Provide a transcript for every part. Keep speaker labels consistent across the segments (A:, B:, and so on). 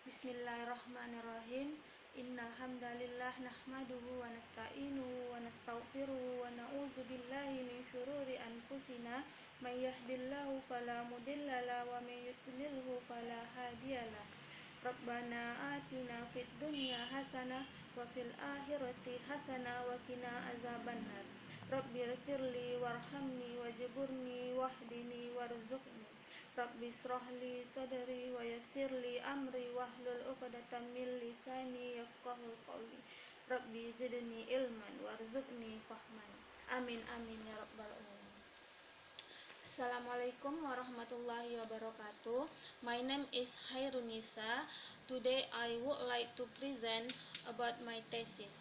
A: Bismillahirrahmanirrahim. Innal hamdalillah nahmaduhu wa nasta'inuhu wa nastaghfiruhu wa na'udzu billahi min syururi anfusina may yahdihillahu fala mudilla lahu wa may yudlilhu fala hadiyalah. Rabbana atina fid dunya hasanah wa fil akhirati hasanah wa qina azabannar. Rabbighfirli warhamni wajburni wahdini warzuqni. Rabbi shrahli sadri wa yassirli amri wahlul 'uqdatam min lisani yafqahu qawli. Rabbi zidni ilman warzuqni fahman. Amin amin ya rabbal alamin. Assalamualaikum warahmatullahi wabarakatuh. My name is Hairunisa. Today I would like to present about my thesis.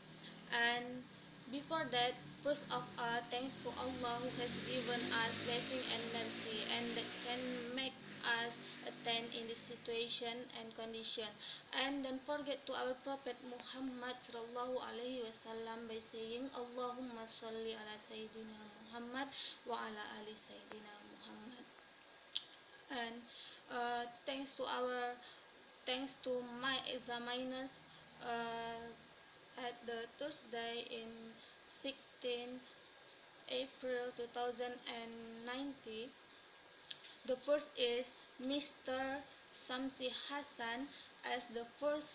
A: And before that, first of all, thanks to Allah who has given us blessing and mercy and that can make us attain in this situation and condition. And don't forget to our Prophet Muhammad sallallahu alaihi wasallam by saying Allahumma salli ala Sayyidina Muhammad wa ala ali Sayyidina Muhammad. And thanks to my examiners at the Thursday in 16 April 2019. The first is Mr. Samsi Hassan as the first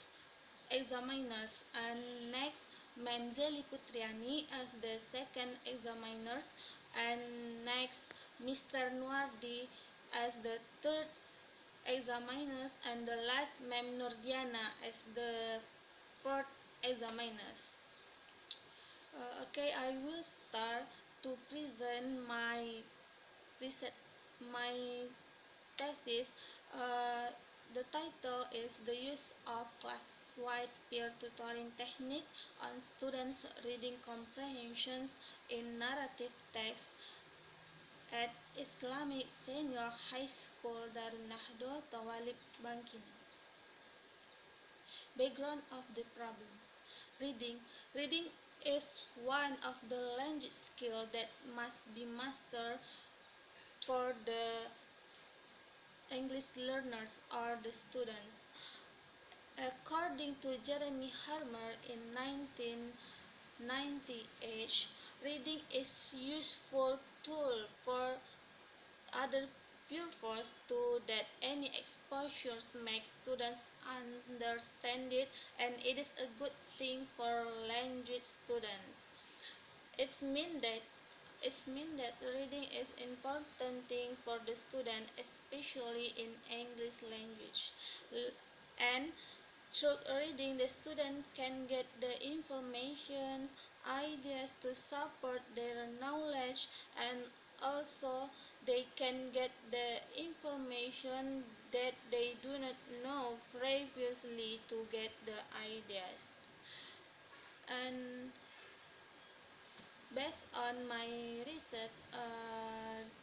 A: examiners, and next Ma'am Zeli Putriani as the second examiners, and next Mr. Nuardi as the third examiners, and the last Ma'am Nurdiana as the fourth examiners. Okay, I will start to present my thesis. The title is The Use of Class-Wide Peer Tutoring Technique on Students' Reading Comprehensions in Narrative Text at Islamic Senior High School Darun Nahdo, Tawalib, Bangkina. Background of the problem. Reading is one of the language skills that must be mastered for the English learners or the students. According to Jeremy Harmer in 1998, reading is a useful tool for other purpose to that any exposure makes students understand it, and it is a good thing for language students. It means that reading is important thing for the student, especially in English language. And through reading, the student can get the information, ideas to support their knowledge, and also they can get the information that they do not know previously to get the ideas. And based on my research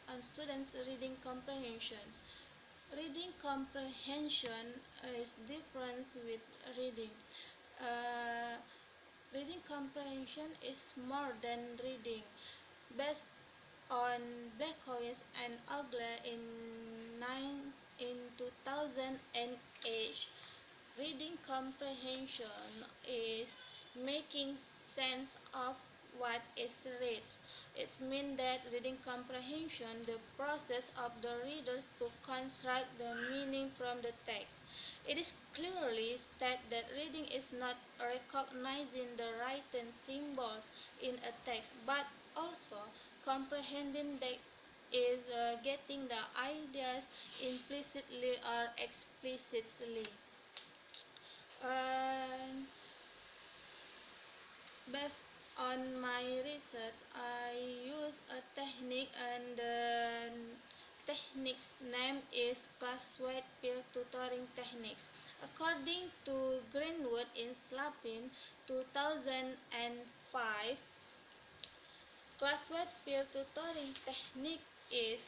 A: on students' reading comprehension, reading comprehension is different with reading. Reading comprehension is more than reading. Based on Blackhouse and Ogler in 2008, reading comprehension is making sense of what is read. It means that reading comprehension, the process of the readers to construct the meaning from the text. It is clearly stated that reading is not recognizing the written symbols in a text, but also comprehending that is getting the ideas implicitly or explicitly. Based on my research, I use a technique, and the technique's name is Class-Wide Peer Tutoring Techniques. According to Greenwood in Slapin 2005, Class-Wide Peer Tutoring Technique is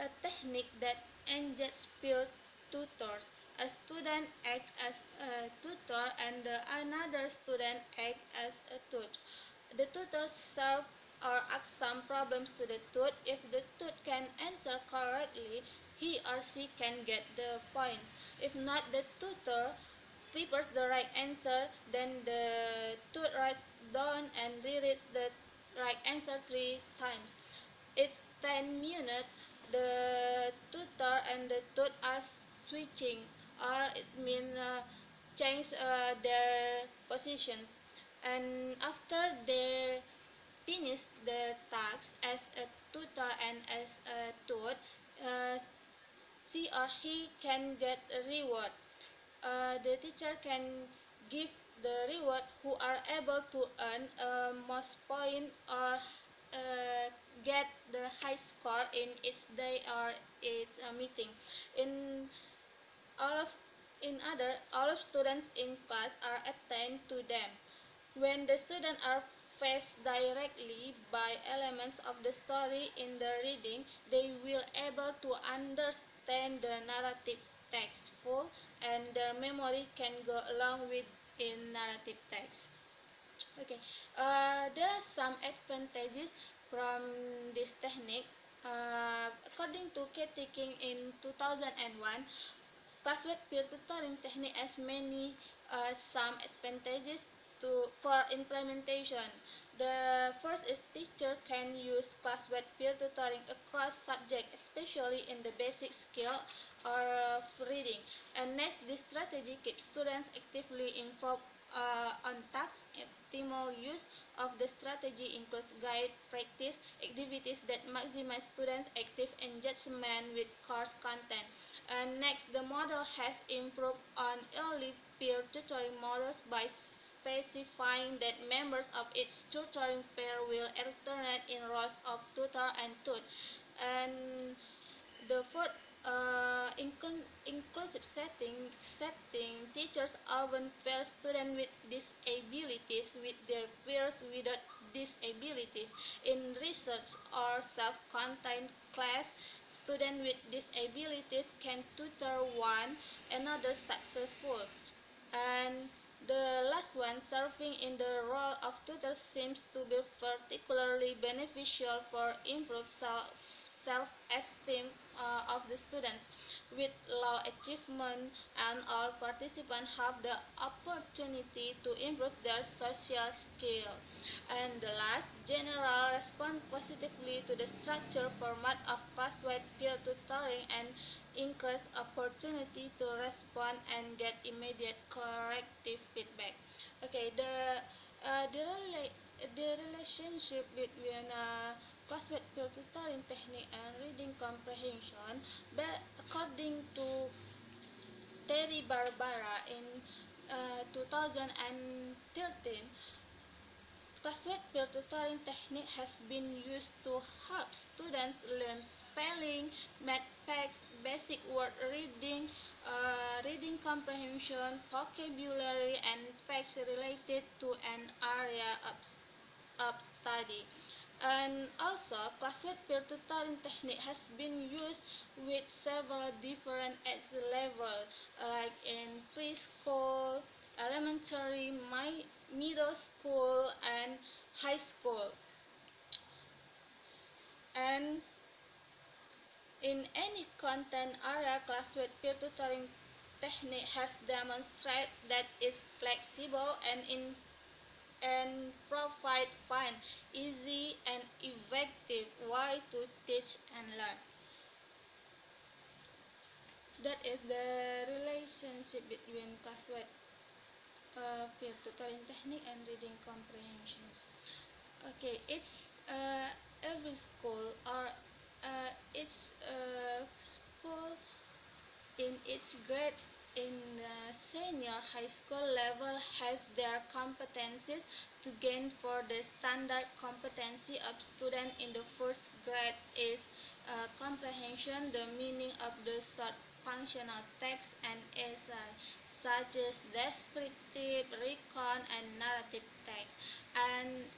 A: a technique that engages peer tutors. A student acts as a tutor and another student acts as a tutor. The tutor solves or asks some problems to the tutor. If the tutor can answer correctly, he or she can get the points. If not, the tutor prepares the right answer, then the tutor writes down and rereads the right answer 3 times. It's 10 minutes. The tutor and the tutor are switching, or it means change their positions. And after they finish the task as a tutor and as a tutor, uh, she or he can get a reward. The teacher can give the reward who are able to earn most point or get the high score in each day or each meeting. In all of all of students in class are attained to them. When the students are faced directly by elements of the story in the reading, they will able to understand the narrative text full, and their memory can go along with in narrative text. Okay, there are some advantages from this technique. According to Katie King in 2001, password peer tutoring technique has many some advantages for implementation. The first is teacher can use password peer tutoring across subjects, especially in the basic skill of reading. And next, this strategy keeps students actively involved on tasks. Optimal use of the strategy includes guide practice activities that maximize students' active engagement with course content. And next, the model has improved on early peer tutoring models by specifying that members of each tutoring pair will alternate in roles of tutor and tut. And the fourth, inclusive setting, teachers often pair students with disabilities with their peers without disabilities. In research or self-contained class, students with disabilities can tutor one another successful. And the last one, serving in the role of tutor, seems to be particularly beneficial for improved self-esteem of the students. With low achievement, and all participants have the opportunity to improve their social skills. And the last, general respond positively to the structure format of password peer tutoring and increase opportunity to respond and get immediate corrective feedback. Okay, uh, the, rela- the relationship between password peer tutoring technique and reading comprehension, but according to Terry Barbara in 2013, password peer tutoring technique has been used to help students learn spelling, math facts, basic word reading, reading comprehension, vocabulary, and facts related to an area of study. And also, password peer tutoring technique has been used with several different age levels, like in preschool, elementary, middle school, and high school. And in any content area, password peer tutoring technique has demonstrated that it's flexible and provide fun, easy, and effective way to teach and learn. That is the relationship between password peer tutoring technique and reading comprehension. Okay, it's every school or each school in its grade in senior high school level has their competencies to gain. For the standard competency of student in the first grade is comprehension, the meaning of the short functional text and essay, such as descriptive, recon, and narrative text. And